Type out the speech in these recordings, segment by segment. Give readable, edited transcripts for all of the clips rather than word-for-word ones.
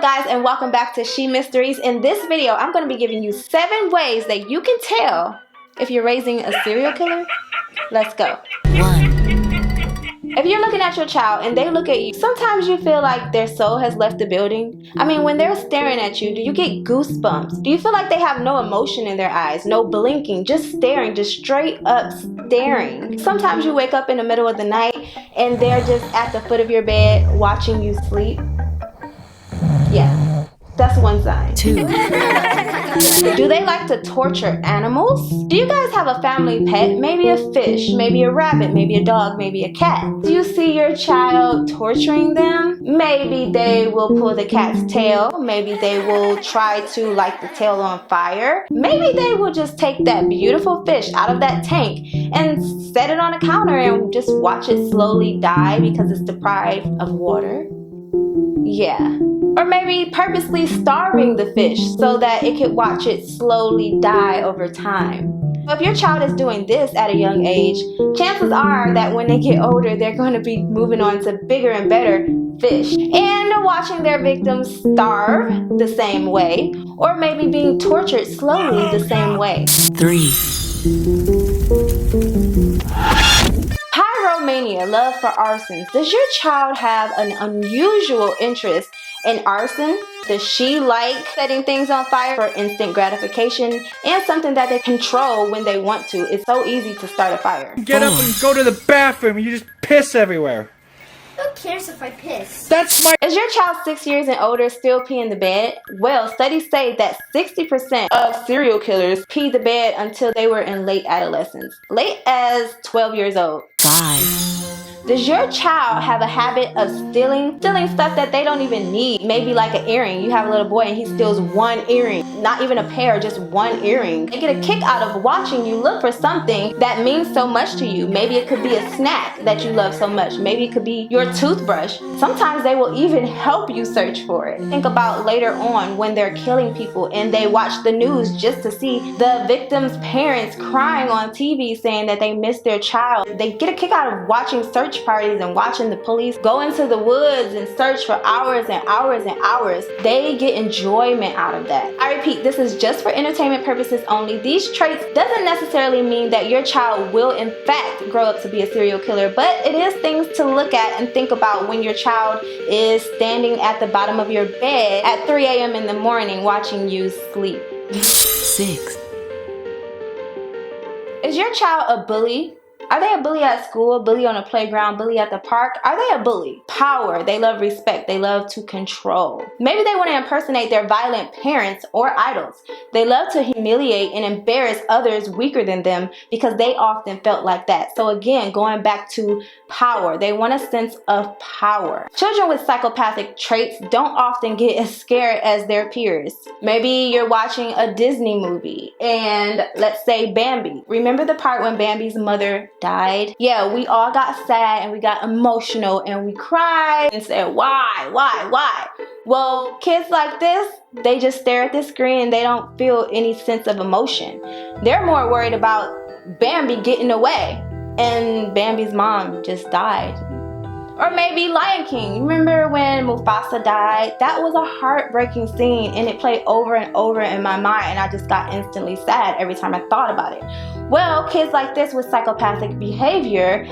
guys, and welcome back to She Mysteries. In this video, I'm going to be giving you 7 ways that you can tell if you're raising a serial killer. Let's go. 1. If you're looking at your child and they look at you, sometimes you feel like their soul has left the building. I mean, when they're staring at you, do you get goosebumps? Do you feel like they have no emotion in their eyes, no blinking, just staring, just straight up staring? Sometimes you wake up in the middle of the night and they're just at the foot of your bed watching you sleep. Yeah, that's one sign. 2. Do they like to torture animals? Do you guys have a family pet? Maybe a fish, maybe a rabbit, maybe a dog, maybe a cat. Do you see your child torturing them? Maybe they will pull the cat's tail. Maybe they will try to light the tail on fire. Maybe they will just take that beautiful fish out of that tank and set it on a counter and just watch it slowly die because it's deprived of water. Yeah. Or maybe purposely starving the fish so that it could watch it slowly die over time. If your child is doing this at a young age, chances are that when they get older, they're going to be moving on to bigger and better fish and watching their victims starve the same way, or maybe being tortured slowly the same way. 3. Pyromania, love for arson. Does your child have an unusual interest in arson? Does she like setting things on fire for instant gratification and something that they control when they want to? It's so easy to start a fire. Get up and go to the bathroom and you just piss everywhere. Who cares if I piss? That's my... Is your child 6 years and older still pee in the bed? Well, studies say that 60% of serial killers pee the bed until they were in late adolescence. Late as 12 years old. 5. Does your child have a habit of stealing stuff that they don't even need? Maybe like an earring. You have a little boy and he steals one earring. Not even a pair, just one earring. They get a kick out of watching you look for something that means so much to you. Maybe it could be a snack that you love so much. Maybe it could be your toothbrush. Sometimes they will even help you search for it. Think about later on when they're killing people and they watch the news just to see the victim's parents crying on TV saying that they missed their child. They get a kick out of watching search parties and watching the police go into the woods and search for hours and hours and hours. They get enjoyment out of that. I repeat, this is just for entertainment purposes only. These traits doesn't necessarily mean that your child will in fact grow up to be a serial killer, but it is things to look at and think about when your child is standing at the bottom of your bed at 3 a.m. in the morning watching you sleep. 6. Is your child a bully? Are they a bully at school, bully on a playground, bully at the park? Are they a bully? Power. They love respect. They love to control. Maybe they want to impersonate their violent parents or idols. They love to humiliate and embarrass others weaker than them because they often felt like that. So again, going back to power. They want a sense of power. Children with psychopathic traits don't often get as scared as their peers. Maybe you're watching a Disney movie and let's say Bambi. Remember the part when Bambi's mother died? Yeah, we all got sad and we got emotional and we cried and said, why? Well, kids like this, they just stare at the screen and they don't feel any sense of emotion. They're more worried about Bambi getting away and Bambi's mom just died. Or maybe Lion King. Remember when Mufasa died? That was a heartbreaking scene and it played over and over in my mind and I just got instantly sad every time I thought about it. Well, kids like this with psychopathic behavior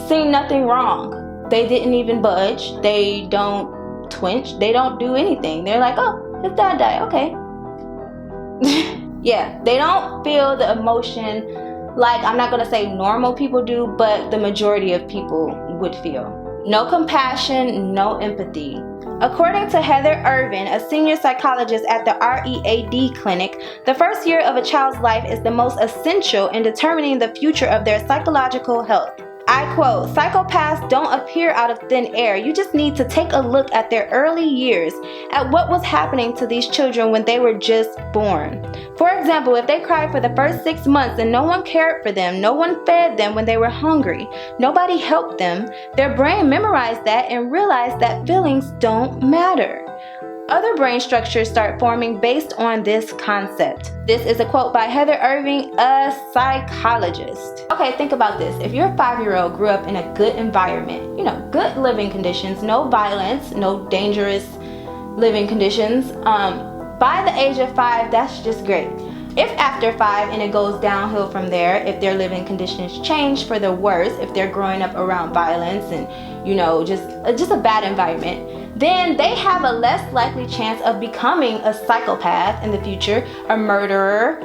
see nothing wrong. They didn't even budge. They don't twinge. They don't do anything. They're like, oh, his dad died. Okay. Yeah, they don't feel the emotion like, I'm not going to say normal people do, but the majority of people would feel. No compassion, no empathy. According to Heather Irvin, a senior psychologist at the READ clinic, the first year of a child's life is the most essential in determining the future of their psychological health. I quote, "Psychopaths don't appear out of thin air. You just need to take a look at their early years, at what was happening to these children when they were just born. For example, if they cried for the first 6 months and no one cared for them, no one fed them when they were hungry, nobody helped them, their brain memorized that and realized that feelings don't matter. Other brain structures start forming based on this concept." This is a quote by Heather Irving, a psychologist. Okay, think about this. If your 5-year-old grew up in a good environment, good living conditions, no violence, no dangerous living conditions. By the age of 5, that's just great. If after 5 and it goes downhill from there, if their living conditions change for the worse, if they're growing up around violence and, you know, just a bad environment, then they have a less likely chance of becoming a psychopath in the future, a murderer,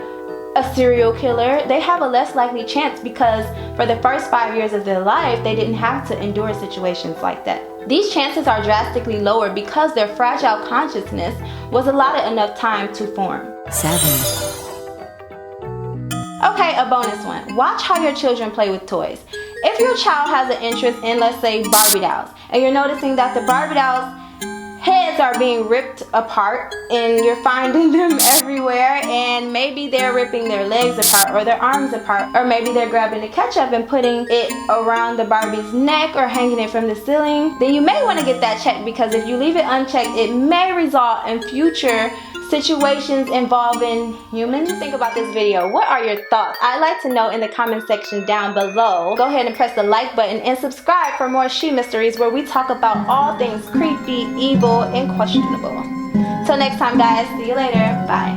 a serial killer. They have a less likely chance because for the first 5 years of their life, they didn't have to endure situations like that. These chances are drastically lower because their fragile consciousness was allotted enough time to form. 7. Okay, a bonus one. Watch how your children play with toys. If your child has an interest in, let's say, Barbie dolls, and you're noticing that the Barbie dolls' heads are being ripped apart and you're finding them everywhere, and maybe they're ripping their legs apart or their arms apart, or maybe they're grabbing the ketchup and putting it around the Barbie's neck or hanging it from the ceiling, then you may want to get that checked, because if you leave it unchecked, it may result in future situations involving humans. Think about this video. What are your thoughts? I'd like to know in the comment section down below. Go ahead and press the like button and subscribe for more She Mysteries, where we talk about all things creepy, evil, and questionable. Till next time, guys. See you later. Bye.